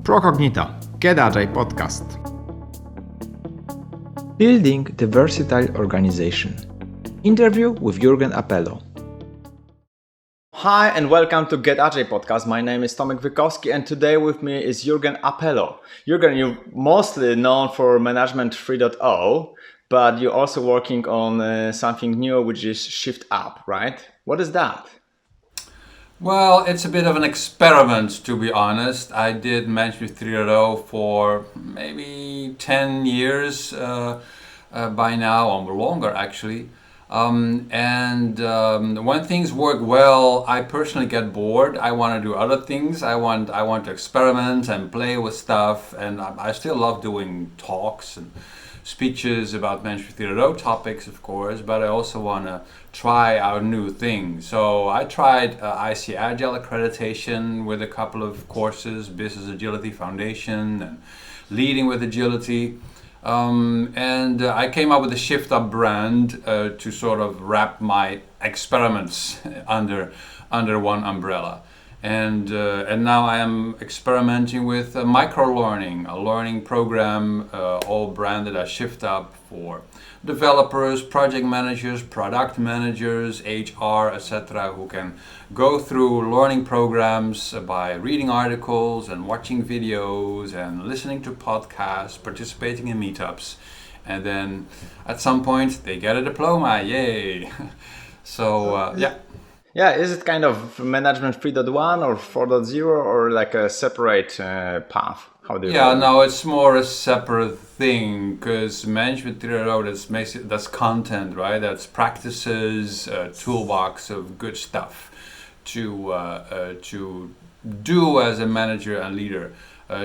ProCognita, Get Agile podcast. Building the versatile organization. Interview with Jurgen Appelo. Hi and welcome to Get Agile podcast. My name is Tomasz Wykowski and today with me is Jurgen Appelo. Jurgen, you're mostly known for Management 3.0, but you're also working on something new, which is Shift Up, right? What is that? Well, it's a bit of an experiment, to be honest. I did Management 3.0 for maybe 10 years by now, or longer actually. When things work well, I personally get bored. I want to do other things. I want to experiment and play with stuff. And I still love doing talks and speeches about Management 3.0 topics, of course, but I also want to try out new things. So I tried IC Agile accreditation with a couple of courses, Business Agility Foundation and Leading with Agility. I came up with a Shift Up brand to sort of wrap my experiments under one umbrella. And now I am experimenting with micro-learning, a learning program all branded as Shift Up for developers, project managers, product managers, HR, etc., who can go through learning programs by reading articles and watching videos and listening to podcasts, participating in meetups. And then at some point they get a diploma, yay! So, yeah. Yeah, is it kind of Management 3.1 or 4.0 or like a separate path? How do you no, it's more a separate thing because Management 3.0 that's content, right? That's practices, toolbox of good stuff to do as a manager and leader.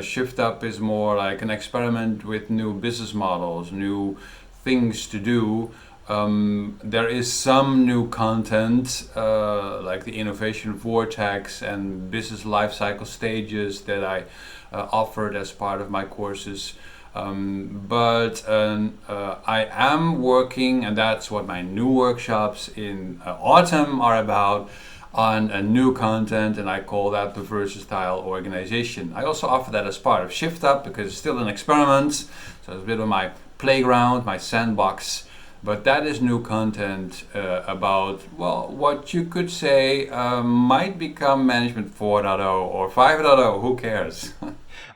Shift Up is more like an experiment with new business models, new things to do. There is some new content like the innovation vortex and business lifecycle stages that I offered as part of my courses. But I am working, and that's what my new workshops in autumn are about, on a new content, and I call that the versatile organization. I also offer that as part of Shift Up because it's still an experiment, so it's a bit of my playground, my sandbox. But that is new content about, well, what you could say might become Management 4.0 or 5.0, who cares?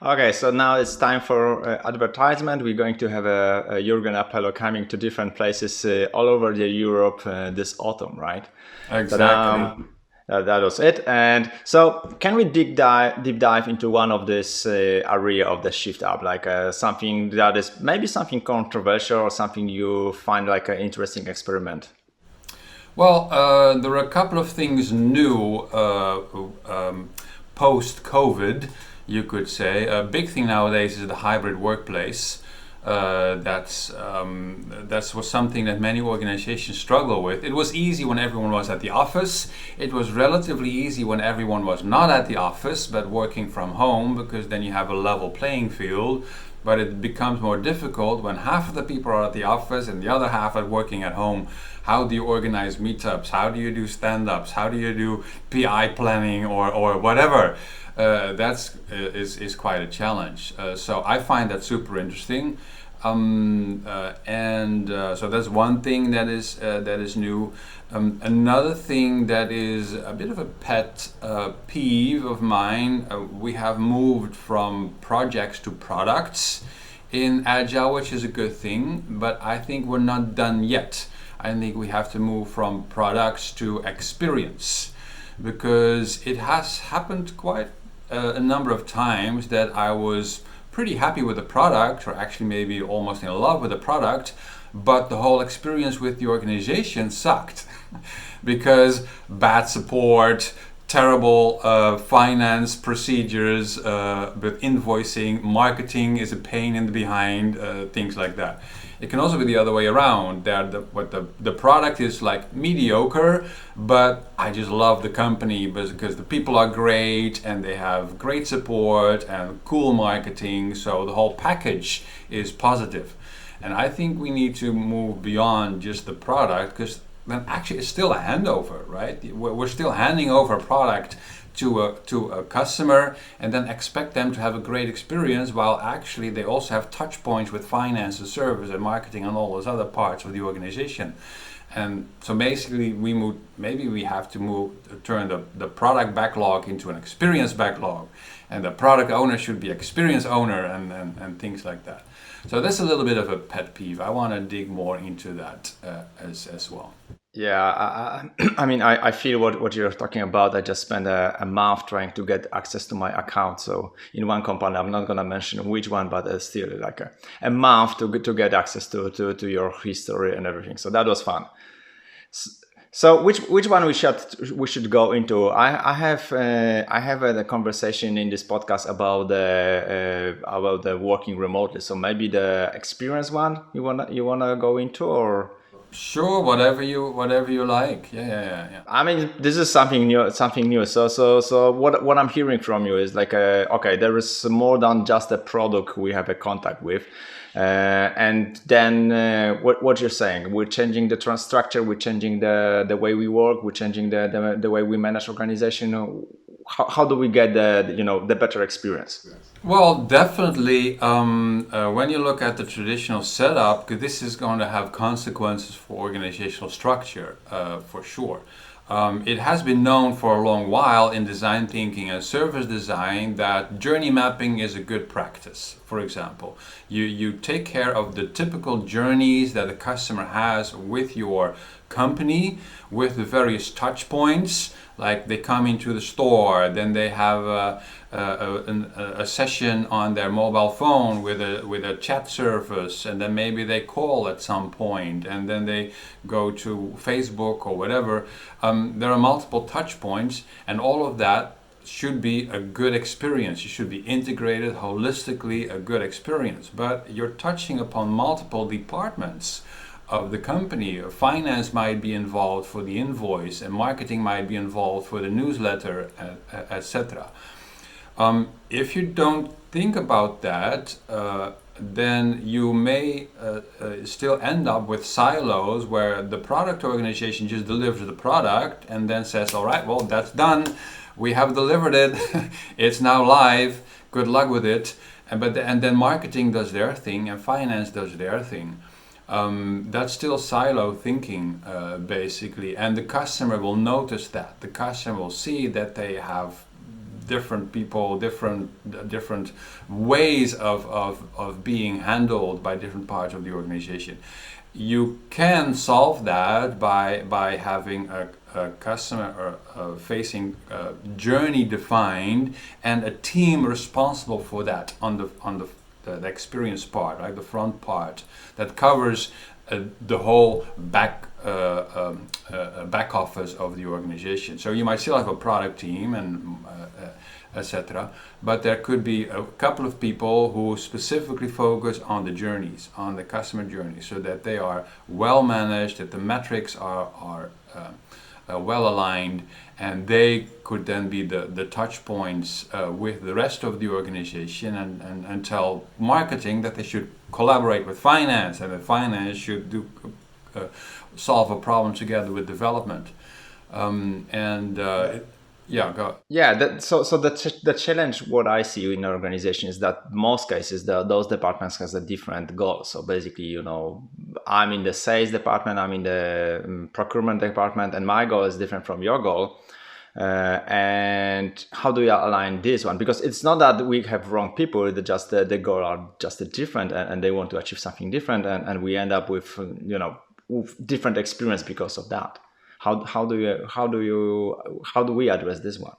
Okay, so now it's time for advertisement. We're going to have a Jurgen Appelo coming to different places all over Europe this autumn, right? Exactly. That was it. And so can we deep dive into one of this area of the Shift Up, like something that is maybe something controversial or something you find like an interesting experiment? Well, there are a couple of things new post-COVID, you could say. A big thing nowadays is the hybrid workplace. That's was something that many organizations struggle with. It was easy when everyone was at the office. It was relatively easy when everyone was not at the office but working from home, because then you have a level playing field. But it becomes more difficult when half of the people are at the office and the other half are working at home. How do you organize meetups? How do you do stand-ups? How do you do PI planning or whatever? That's quite a challenge. So I find that super interesting. So that's one thing that is new. Another thing that is a bit of a pet peeve of mine, we have moved from projects to products in Agile, which is a good thing, but I think we're not done yet. I think we have to move from products to experience, because it has happened quite a number of times that I was pretty happy with the product, or actually maybe almost in love with the product, but the whole experience with the organization sucked because bad support, terrible finance procedures with invoicing, marketing is a pain in the behind, things like that. It can also be the other way around, that the product is like mediocre, but I just love the company because the people are great and they have great support and cool marketing, so the whole package is positive. And I think we need to move beyond just the product, because then actually it's still a handover, right? We're still handing over a product to a customer and then expect them to have a great experience, while actually they also have touch points with finance and service and marketing and all those other parts of the organization. And so basically we have to turn the product backlog into an experience backlog, and the product owner should be experience owner, and things like that. So that's a little bit of a pet peeve. I want to dig more into that as well. Yeah, I mean, I feel what you're talking about. I just spent a month trying to get access to my account. So in one company, I'm not gonna mention which one, but still like a month to get access to your history and everything. So that was fun. So which one we should go into? I have a conversation in this podcast about the working remotely. So maybe the experience one you wanna go into, or? Sure, whatever you like. Yeah. I mean, this is something new. So what I'm hearing from you is like, okay, there is more than just a product we have a contact with, and then what you're saying, we're changing the structure, we're changing the way we work, we're changing the way we manage organization. How do we get the better experience? Well, definitely. When you look at the traditional setup, 'cause this is going to have consequences for organizational structure, for sure. It has been known for a long while in design thinking and service design that journey mapping is a good practice. For example, you take care of the typical journeys that the customer has with your company, with the various touch points. Like they come into the store, then they have a session on their mobile phone with a chat service, and then maybe they call at some point, and then they go to Facebook or whatever. There are multiple touch points, and all of that should be a good experience. You should be integrated holistically, a good experience. But you're touching upon multiple departments of the company. Finance might be involved for the invoice, and marketing might be involved for the newsletter, etc. If you don't think about that, then you may still end up with silos where the product organization just delivers the product and then says, all right, well, that's done. We have delivered it. It's now live. Good luck with it. And then marketing does their thing and finance does their thing. That's still silo thinking, basically, and the customer will notice that. The customer will see that they have different people, different ways of being handled by different parts of the organization. You can solve that by having a customer facing journey defined and a team responsible for that on the experience part, right? The front part that covers the whole back office of the organization. So you might still have a product team and etc. But there could be a couple of people who specifically focus on the journeys, on the customer journey, so that they are well managed, that the metrics are well aligned, and they could then be the touch points with the rest of the organization and tell marketing that they should collaborate with finance, and that finance should solve a problem together with development. Yeah, go. Yeah, so the challenge what I see in an organization is that most cases those departments has a different goal. So basically, I'm in the sales department, I'm in the procurement department, and my goal is different from your goal. And how do we align this one? Because it's not that we have wrong people, just the goal are just different, and they want to achieve something different, and we end up with with different experience because of that. How do we address this one?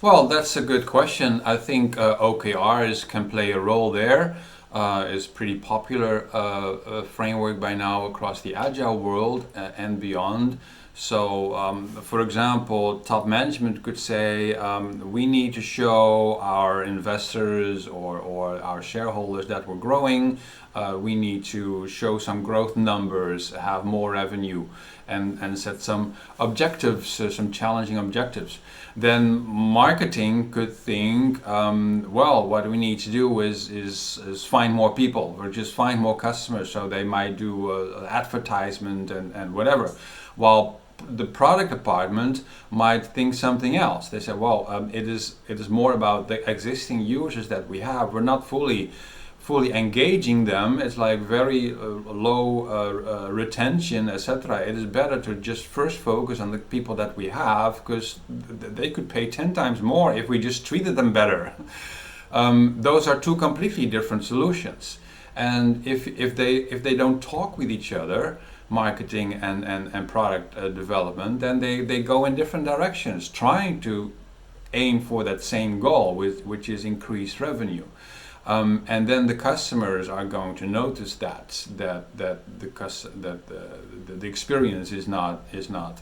Well, that's a good question. I think OKRs can play a role there. It's pretty popular framework by now across the Agile world and beyond. So, for example, top management could say, we need to show our investors or our shareholders that we're growing. We need to show some growth numbers, have more revenue, and set some objectives, some challenging objectives. Then marketing could think, well, what we need to do is find more people, or just find more customers. So they might do advertisement and whatever. While the product department might think something else. They say, well, it is more about the existing users that we have. We're not fully engaging them. It's like very low retention, etc. It is better to just first focus on the people that we have, because they could pay 10 times more if we just treated them better. Those are two completely different solutions. And if they don't talk with each other, marketing and product development, then they go in different directions, trying to aim for that same goal, which is increased revenue. And then the customers are going to notice that the experience is not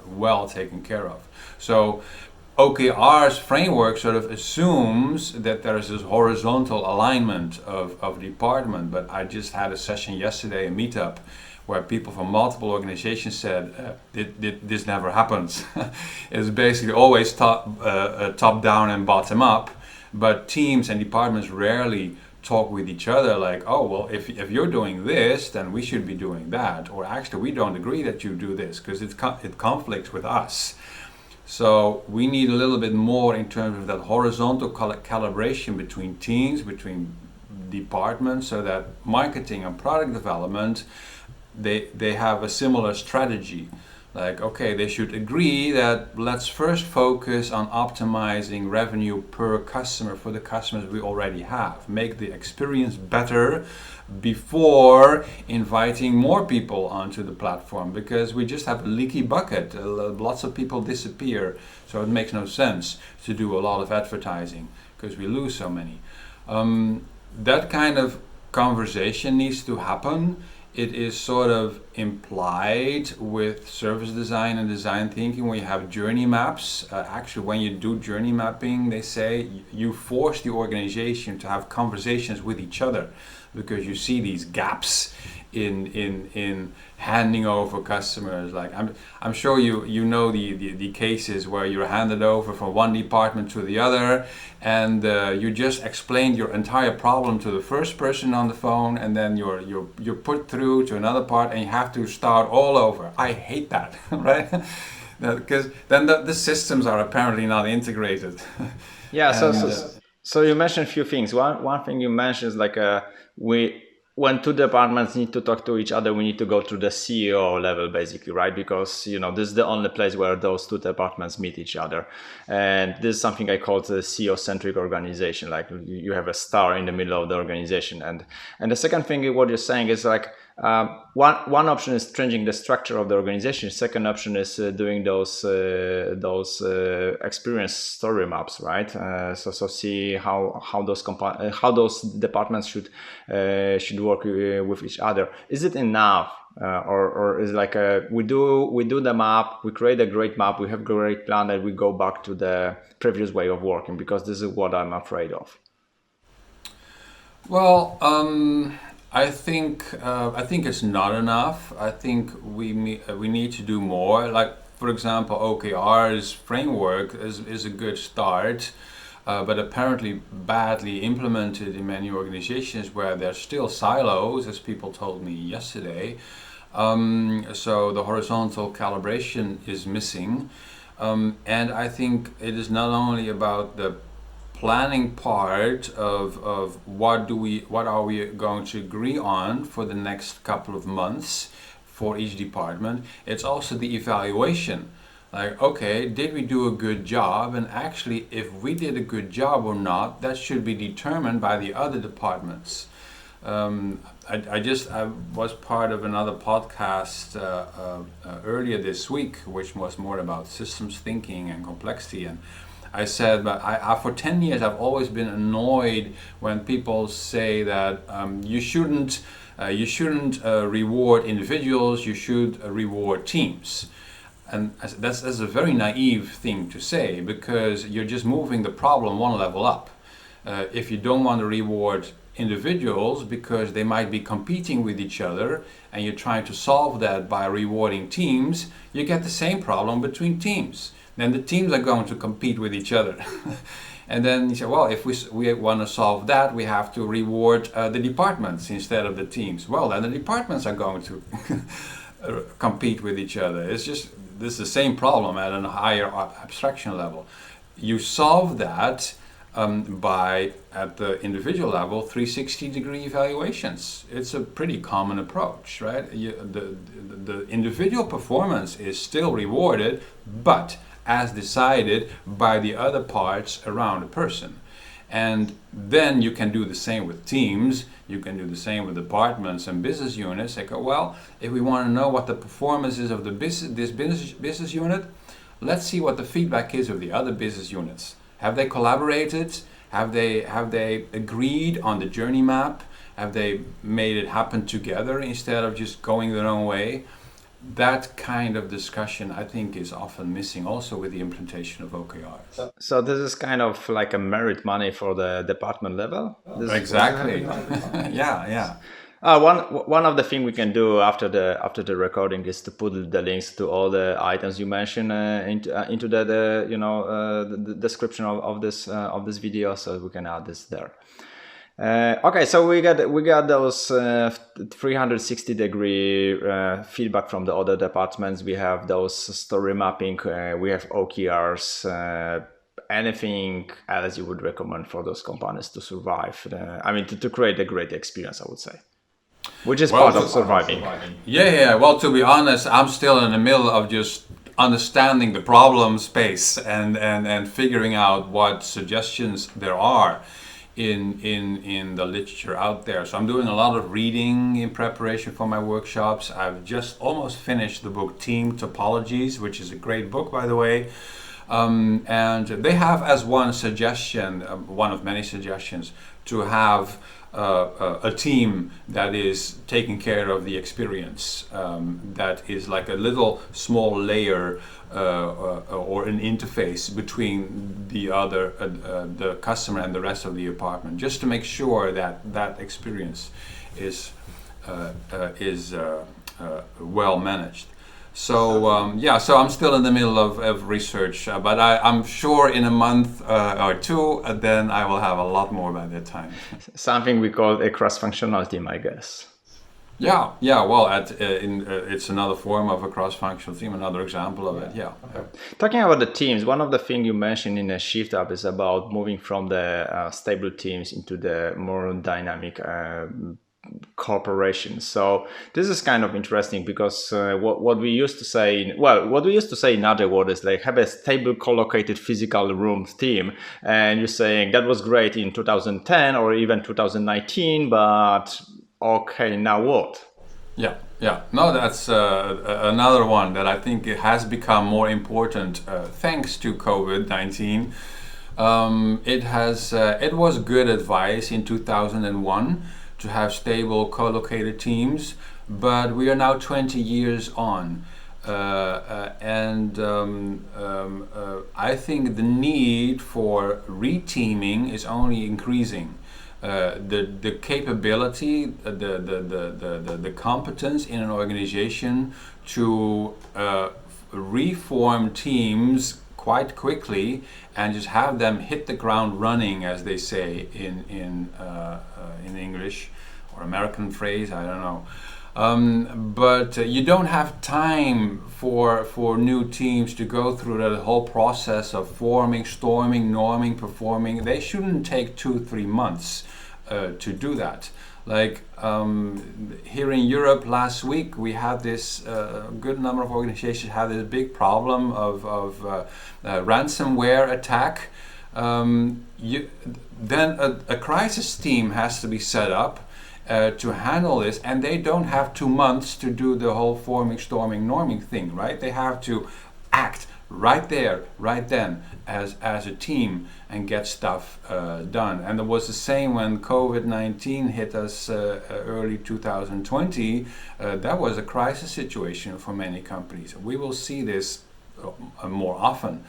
well taken care of. So OKRs framework sort of assumes that there is this horizontal alignment of department, but I just had a session yesterday, a meetup, where people from multiple organizations said, this never happens. It's basically always top down and bottom up, but teams and departments rarely talk with each other like, oh, well, if you're doing this, then we should be doing that. Or actually, we don't agree that you do this because it conflicts with us. So we need a little bit more in terms of that horizontal calibration between teams, between departments, so that marketing and product development, they have a similar strategy. Like, okay, they should agree that let's first focus on optimizing revenue per customer for the customers we already have. Make the experience better before inviting more people onto the platform, because we just have a leaky bucket. Lots of people disappear, so it makes no sense to do a lot of advertising because we lose so many. That kind of conversation needs to happen. It is sort of implied with service design and design thinking when you have journey maps. Actually, when you do journey mapping, they say you force the organization to have conversations with each other, because you see these gaps in handing over customers. Like I'm sure you know the cases where you're handed over from one department to the other, and you just explained your entire problem to the first person on the phone, and then you're put through to another part and you have to start all over. I hate that, right? Because then the systems are apparently not integrated. Yeah. So you mentioned a few things. One thing you mentioned is like when two departments need to talk to each other, we need to go to the CEO level, basically, right? Because, this is the only place where those two departments meet each other. And this is something I call the CEO-centric organization. Like, you have a star in the middle of the organization. And the second thing, what you're saying is like, one option is changing the structure of the organization. Second option is doing those experience story maps, right? So see how those departments should work with each other. Is it enough, or is it like we do the map, we create a great map, we have a great plan, and we go back to the previous way of working? Because this is what I'm afraid of. Well, I think it's not enough. I think we need to do more. Like, for example, OKRs framework is a good start, but apparently badly implemented in many organizations where there's still silos, as people told me yesterday. So the horizontal calibration is missing, and I think it is not only about the planning part of what are we going to agree on for the next couple of months for each department. It's also the evaluation. Like, okay, did we do a good job? And actually, if we did a good job or not, that should be determined by the other departments. I was part of another podcast earlier this week, which was more about systems thinking and complexity. And I said, but for 10 years, I've always been annoyed when people say that you shouldn't reward individuals, you should reward teams. And that's a very naive thing to say, because you're just moving the problem one level up. If you don't want to reward individuals because they might be competing with each other, and you're trying to solve that by rewarding teams, you get the same problem between teams. Then the teams are going to compete with each other. And then you say, well, if we want to solve that, we have to reward the departments instead of the teams. Well, then the departments are going to compete with each other. It's just this is the same problem at a higher abstraction level. You solve that by, at the individual level, 360-degree evaluations. It's a pretty common approach, right? The individual performance is still rewarded, but as decided by the other parts around a person. And then you can do the same with teams, you can do the same with departments and business units. Like, well, if we want to know what the performance is of this business unit, let's see what the feedback is of the other business units. Have they collaborated? Have they agreed on the journey map? Have they made it happen together instead of just going their own way? That kind of discussion, I think, is often missing also with the implementation of OKRs. So this is kind of like a merit money for the department level? Exactly. Yeah. One of the things we can do after the recording is to put the links to all the items you mentioned into the description of this video, so we can add this there. Okay, so we got those 360-degree feedback from the other departments. We have those story mapping. We have OKRs. Anything else you would recommend for those companies to survive? To create a great experience, I would say. Which is part of surviving. Yeah. Well, to be honest, I'm still in the middle of just understanding the problem space and figuring out what suggestions there are in the literature out there. So I'm doing a lot of reading in preparation for my workshops. I've just almost finished the book Team Topologies, which is a great book, by the way. And they have as one suggestion, one of many suggestions, to have a team that is taking care of the experience, that is like a little small layer or an interface between the customer and the rest of the apartment, just to make sure that experience is well managed. So so I'm still in the middle of research, but I'm sure in a month or two, then I will have a lot more by that time. Something we call a cross-functional team, I guess. Yeah. Well, it's another form of a cross-functional team, another example of it. Yeah. Talking about the teams, one of the things you mentioned in a Shift Up is about moving from the stable teams into the more dynamic corporations. So this is kind of interesting because what we used to say in Agile world is like have a stable collocated physical room team, and you're saying that was great in 2010 or even 2019, but okay, now what? Yeah. No, that's another one that I think it has become more important thanks to COVID-19. It was good advice in 2001 to have stable co-located teams, but we are now 20 years on, and I think the need for reteaming is only increasing. The capability, the competence in an organization to reform teams quite quickly and just have them hit the ground running, as they say in English or American phrase, I don't know. But you don't have time for new teams to go through that whole process of forming, storming, norming, performing. They shouldn't take 2-3 months to do that. Like here in Europe last week, we had this good number of organizations had this big problem of ransomware attack. Then a crisis team has to be set up to handle this, and they don't have 2 months to do the whole forming, storming, norming thing, right? They have to act right there, right then, as a team and get stuff done. And it was the same when COVID-19 hit us early 2020. That was a crisis situation for many companies. We will see this more often,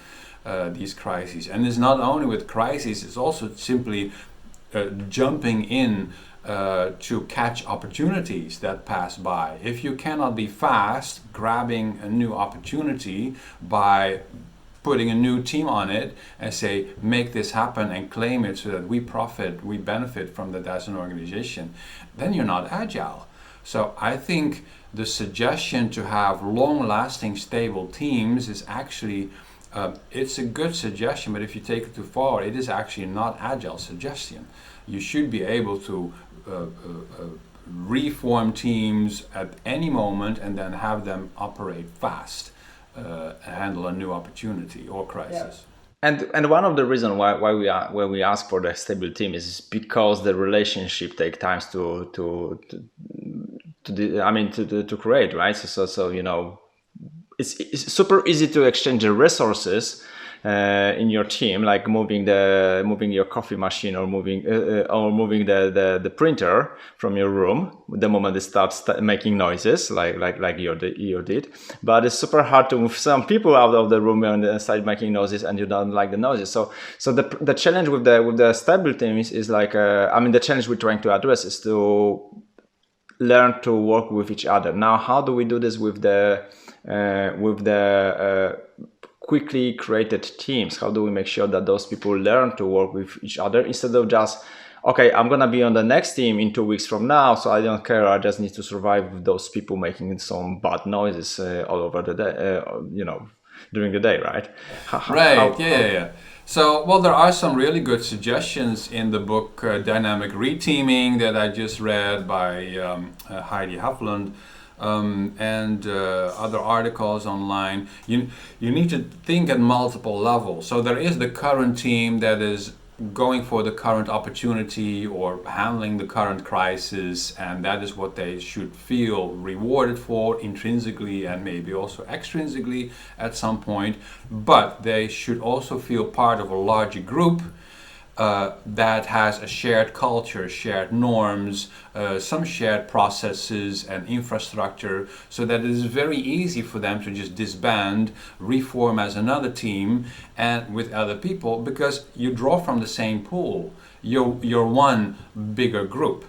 these crises. And it's not only with crises, it's also simply jumping in to catch opportunities that pass by. If you cannot be fast grabbing a new opportunity by putting a new team on it and say, make this happen and claim it so that we benefit from that as an organization, then you're not agile. So I think the suggestion to have long-lasting, stable teams is actually, it's a good suggestion, but if you take it too far, it is actually not agile suggestion. You should be able to reform teams at any moment and then have them operate fast, handle a new opportunity or crisis. And one of the reasons why we ask for the stable team is because the relationship take times to create, right? So you know, it's super easy to exchange the resources in your team, like moving your coffee machine or moving the printer from your room the moment it starts making noises, like you did. But it's super hard to move some people out of the room and start making noises, and you don't like the noises. So the challenge with the stable teams is like the challenge we're trying to address is to learn to work with each other. Now, how do we do this with the quickly created teams? How do we make sure that those people learn to work with each other instead of just, okay, I'm gonna be on the next team in 2 weeks from now, so I don't care, I just need to survive with those people making some bad noises all over the day, during the day, right? Yeah. So, well, there are some really good suggestions in the book Dynamic Reteaming that I just read by Heidi Haflund. And other articles online. You need to think at multiple levels. So there is the current team that is going for the current opportunity or handling the current crisis, and that is what they should feel rewarded for intrinsically and maybe also extrinsically at some point. But they should also feel part of a larger group that has a shared culture, shared norms, some shared processes and infrastructure, so that it is very easy for them to just disband, reform as another team and with other people, because you draw from the same pool. You're one bigger group.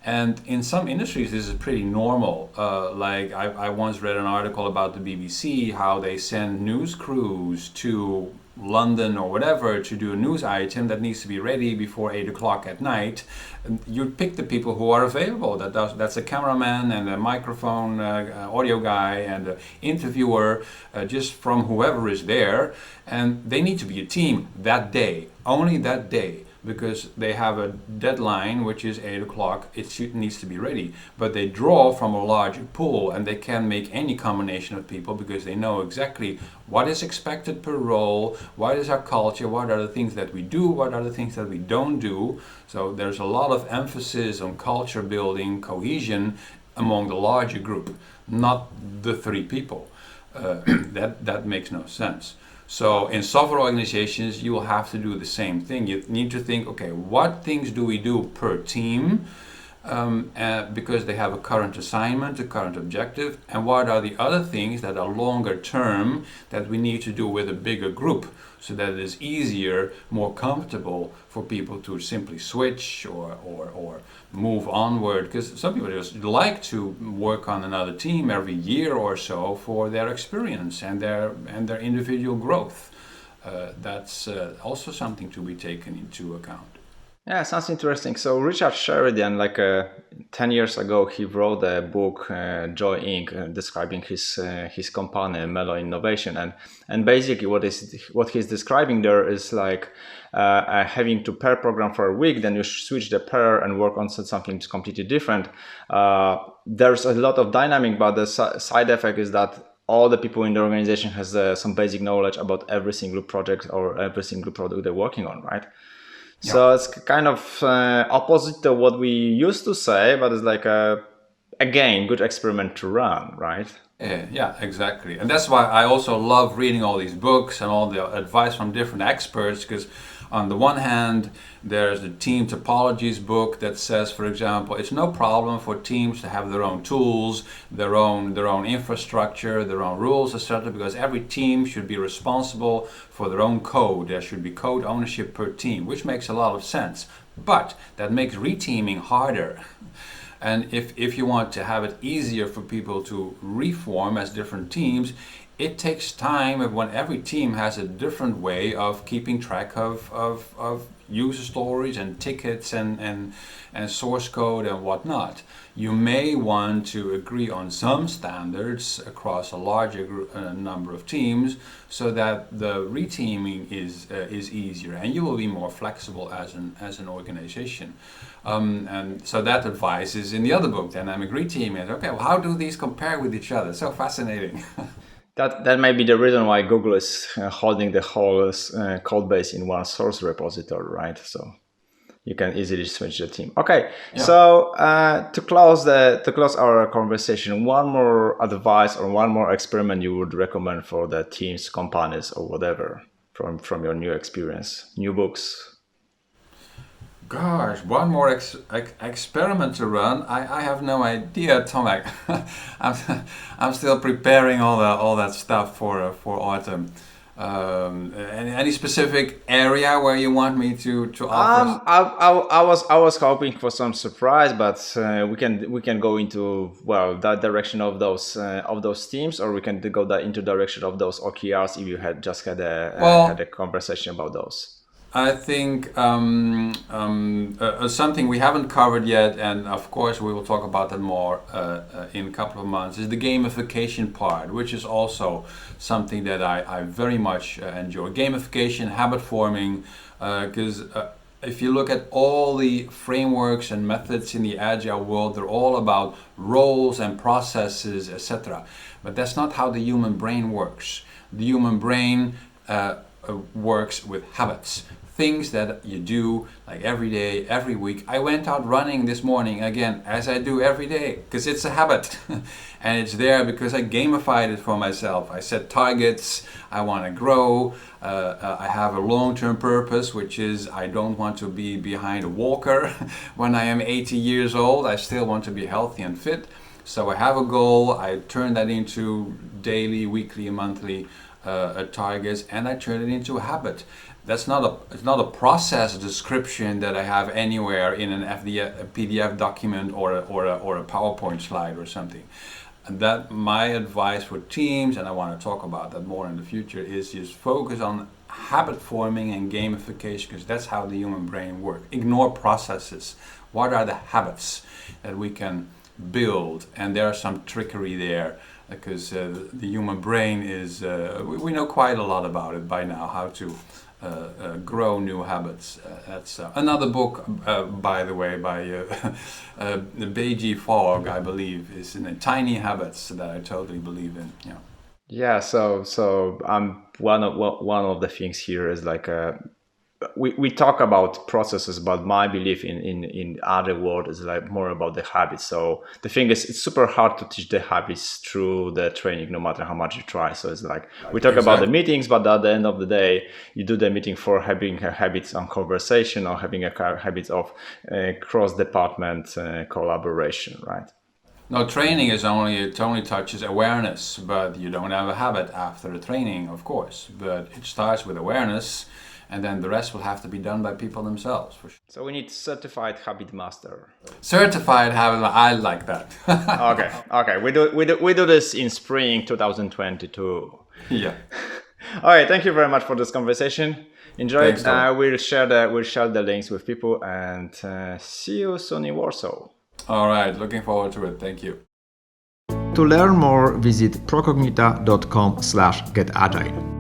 And in some industries, this is pretty normal. Like I once read an article about the BBC, how they send news crews to London or whatever to do a news item that needs to be ready before 8 o'clock at night. And you pick the people who are available. That's a cameraman and a microphone audio guy and an interviewer, just from whoever is there. And they need to be a team that day, only that day, because they have a deadline, which is 8 o'clock. It needs to be ready. But they draw from a larger pool, and they can make any combination of people because they know exactly what is expected per role, what is our culture, what are the things that we do, what are the things that we don't do. So there's a lot of emphasis on culture building, cohesion among the larger group, not the 3 people. That makes no sense. So in software organizations, you will have to do the same thing. You need to think, okay, what things do we do per team because they have a current assignment, a current objective, and what are the other things that are longer term that we need to do with a bigger group, so that it is easier, more comfortable for people to simply switch or move onward. Because some people just like to work on another team every year or so for their experience and their individual growth. That's also something to be taken into account. Yeah, sounds interesting. So Richard Sheridan, 10 years ago, he wrote a book, Joy Inc., describing his company, Melo Innovation, and basically what he's describing there is like having to pair program for a week, then you switch the pair and work on something completely different. There's a lot of dynamic, but the side effect is that all the people in the organization has some basic knowledge about every single project or every single product they're working on, right? So it's kind of opposite to what we used to say, but it's like again, good experiment to run, right? Yeah, exactly. And that's why I also love reading all these books and all the advice from different experts, because on the one hand, there's the Team Topologies book that says, for example, it's no problem for teams to have their own tools, their own infrastructure, their own rules, etc., because every team should be responsible for their own code. There should be code ownership per team, which makes a lot of sense. But that makes reteaming harder. And if you want to have it easier for people to reform as different teams, it takes time when every team has a different way of keeping track of user stories and tickets and source code and whatnot. You may want to agree on some standards across a larger number of teams so that the reteaming is easier, and you will be more flexible as an organization. And so that advice is in the other book, Dynamic Reteaming. Okay, well, how do these compare with each other? So fascinating. That may be the reason why Google is holding the whole code base in one source repository, right? So you can easily switch the team. Okay, yeah. So to close our conversation, one more advice or one more experiment you would recommend for the teams, companies, or whatever from your new experience, new books. Gosh, one more experiment to run. I have no idea, Tomek. I'm still preparing all that stuff for autumn. Any specific area where you want me to offer? I was hoping for some surprise, but we can go into that direction of those teams, or we can go into direction of those OKRs if you had a conversation about those. I think something we haven't covered yet, and of course we will talk about that more in a couple of months, is the gamification part, which is also something that I very much enjoy. Gamification, habit forming, because if you look at all the frameworks and methods in the Agile world, they're all about roles and processes, etc. But that's not how the human brain works. The human brain works with habits. Things that you do like every day, every week. I went out running this morning again, as I do every day, because it's a habit. And it's there because I gamified it for myself. I set targets, I want to grow, I have a long-term purpose, which is I don't want to be behind a walker when I am 80 years old. I still want to be healthy and fit. So I have a goal, I turn that into daily, weekly, monthly targets, and I turn it into a habit. It's not a process description that I have anywhere in a PDF document or a PowerPoint slide or something. And that my advice for teams, and I want to talk about that more in the future, is just focus on habit forming and gamification, because that's how the human brain works. Ignore processes. What are the habits that we can build? And there's some trickery there, because the human brain is, we know quite a lot about it by now, how to grow new habits. That's another book, by the way, by Beiji Fogg, I believe, is in Tiny Habits, that I totally believe in. Yeah. Yeah. So one of the things here is like we talk about processes, but my belief in other world is like more about the habits. So the thing is, it's super hard to teach the habits through the training, no matter how much you try. So it's like we talk about the meetings, but at the end of the day, you do the meeting for having habits on conversation or having a habits of cross-department collaboration, right? No, training it only touches awareness, but you don't have a habit after the training, of course. But it starts with awareness, and then the rest will have to be done by people themselves. For sure. So we need certified habit master. Certified habit, I like that. Okay. We do this in spring 2022. Yeah. All right. Thank you very much for this conversation. Enjoy Thanks, it. We'll share the links with people, and see you soon in Warsaw. All right. Looking forward to it. Thank you. To learn more, visit procognita.com/getagile.